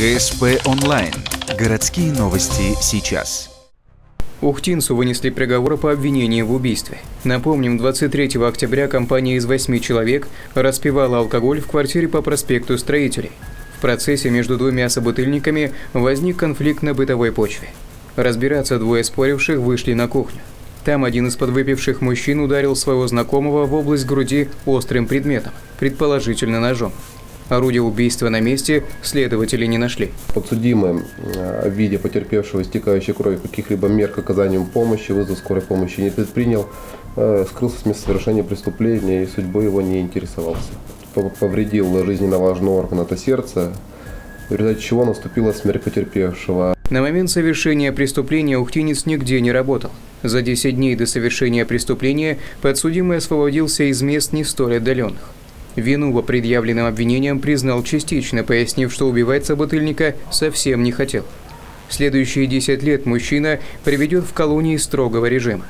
ГСП онлайн. Городские новости сейчас. Ухтинцу вынесли приговор по обвинению в убийстве. Напомним, 23 октября компания из 8 человек распивала алкоголь в квартире по проспекту Строителей. В процессе между двумя собутыльниками возник конфликт на бытовой почве. Разбираться двое споривших вышли на кухню. Там один из подвыпивших мужчин ударил своего знакомого в область груди острым предметом, предположительно ножом. Орудие убийства на месте следователи не нашли. Подсудимый, видя потерпевшего истекающей крови, каких-либо мер к оказанию помощи, вызов скорой помощи не предпринял, скрылся с места совершения преступления и судьбой его не интересовался. Повредил жизненно важный орган, это сердце, в результате чего наступила смерть потерпевшего. На момент совершения преступления ухтинец нигде не работал. За 10 дней до совершения преступления подсудимый освободился из мест не столь отдаленных. Вину по предъявленным обвинениям признал частично, пояснив, что убивать собутыльника совсем не хотел. Следующие 10 лет мужчина проведет в колонии строгого режима.